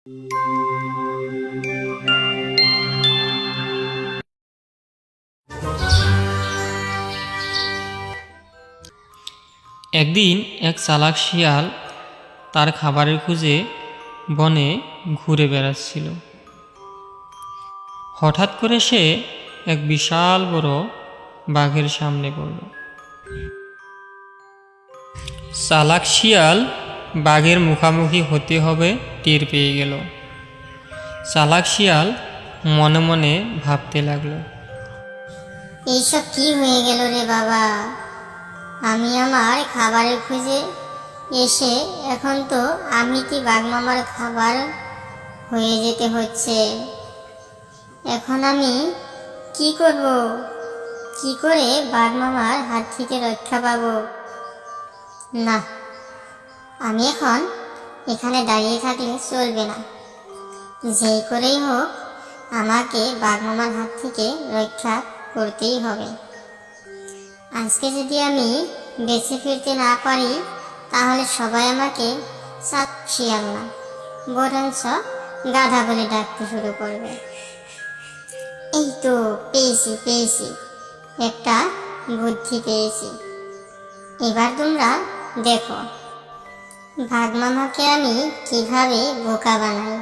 একদিন এক চালাক শিয়াল তার খাবারের খোঁজে বনে ঘুরে বেড়াচ্ছিল। হঠাৎ করে সে এক বিশাল বড় বাঘের সামনে পড়ল। চালাক শিয়াল বাঘের মুখোমুখি হতে হবে টের পেয়ে গেল। চালাক শিয়াল মনে মনে ভাবতে লাগলো, এইসব কি হয়ে গেল রে বাবা, আমি আমার খাবারের খুঁজে এসে এখন তো আমি কি বাঘ মামার খাবার হয়ে যেতে হচ্ছে। এখন আমি কি করব, কি করে বাঘ মামার হাত থেকে রক্ষা পাবো? না, আমি এখন এখানে দাঁড়িয়ে থাকলে চলবে না। যেই করেই হোক আমাকে বাঘ মামার হাত থেকে রক্ষা করতেই হবে। আজকে যদি আমি বেঁচে ফিরতে না পারি তাহলে সবাই আমাকে শিয়াল না বরঞ্চ গাধা বলে ডাকতে শুরু করবে। এই তো পেয়েছি, একটা বুদ্ধি পেয়েছি। এবার তোমরা দেখো বাঘ মামাকে আমি কিভাবে বোকা বানাই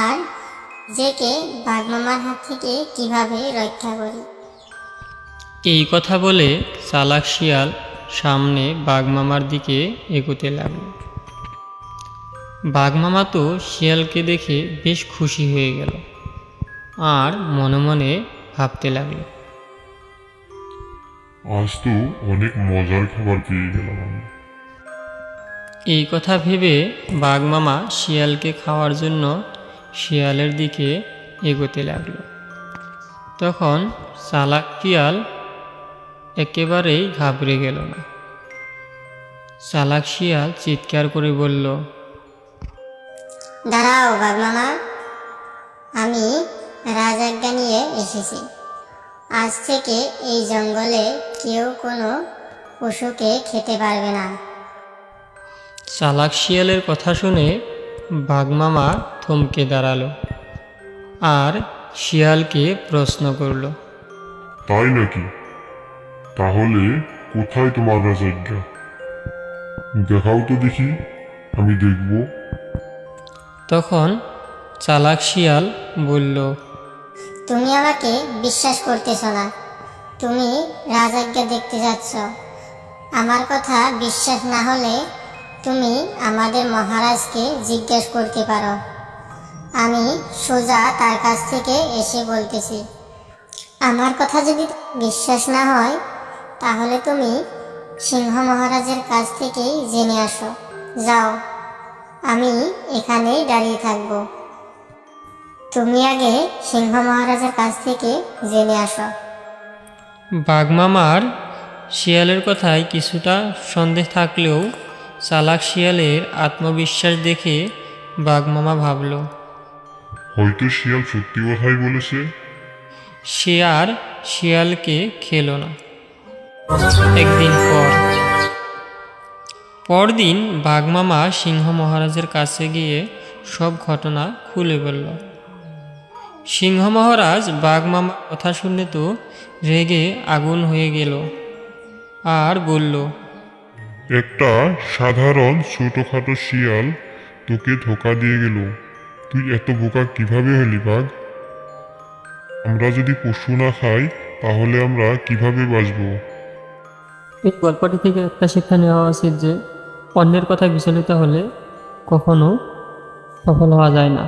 আর নিজেকে বাঘ মামার হাত থেকে কিভাবে রক্ষা করি। এই কথা বলে চালাক শিয়াল সামনে বাঘ মামার দিকে এগোতে লাগল। বাঘ মামা তো শিয়ালকে দেখে বেশ খুশি হয়ে গেল আর মনে মনে ভাবতে লাগল, আজ তো অনেক মজার খাবার পেয়ে গেলাম আমি। এই কথা ভেবে বাঘ মামা শিয়ালকে খাওয়ার জন্য শিয়ালের দিকে এগোতে লাগল। তখন চালাক শিয়াল একেবারেই ঘাবড়ে গেল না। চালাক শিয়াল চিৎকার করে বলল, দাঁড়াও বাঘ মামা, আমি রাজাজ্ঞা নিয়ে এসেছি। আজ থেকে এই জঙ্গলে কেউ কোনো পশুকে খেতে পারবে না। চালাক শিয়ালের কথা শুনে বাঘ মামা থমকে দাঁড়ালো আর শিয়ালকে প্রশ্ন করল, তাই নাকি? তাহলে কোথায় তোমার রাজাজ্ঞা? দেখাও তো দেখি, আমি দেখব। তখন চালাক শিয়াল বলল, তুমি আমাকে বিশ্বাস করতেছ না। তুমি রাজাজ্ঞা দেখতে যাচ্ছ। আমার কথা বিশ্বাস না হলে তুমি আমাদের মহারাজকে জিজ্ঞেস করতে পারো। আমি সোজা তার কাছ থেকে এসে বলতেছি। আমার কথা যদি বিশ্বাস না হয় তাহলে তুমি সিংহ মহারাজের কাছ থেকেই জেনে আসো। যাও, আমি এখানেই দাঁড়িয়ে থাকবো। তুমি আগে সিংহ মহারাজের কাছ থেকে জেনে আসো। বাঘ মামার শিয়ালের কথায় কিছুটা সন্দেহ থাকলেও চালাক শিয়ালের আত্মবিশ্বাস দেখে বাঘ মামা ভাবল, হয়তো শিয়াল সত্যি কথাই বলেছে। সে আর শিয়ালকে খেলো না। একদিন পরদিন বাঘ মামা সিংহ মহারাজের কাছে গিয়ে সব ঘটনা খুলে বলল। সিংহ মহারাজ বাঘ মামার কথা শুনে তো রেগে আগুন হয়ে গেল আর বলল, একটা সাধারণ ছোটখাটো শিয়াল তোকে ধোকা দিয়ে গেল। তুই এত বোকা কিভাবে হলি বাঘ? আমরা যদি পশু না খাই তাহলে আমরা কিভাবে বাঁচবো? এই গল্পটি থেকে একটা শিক্ষা নেওয়া উচিত যে অন্যের কথা বিচলিত হলে কখনো সফল হওয়া যায় না।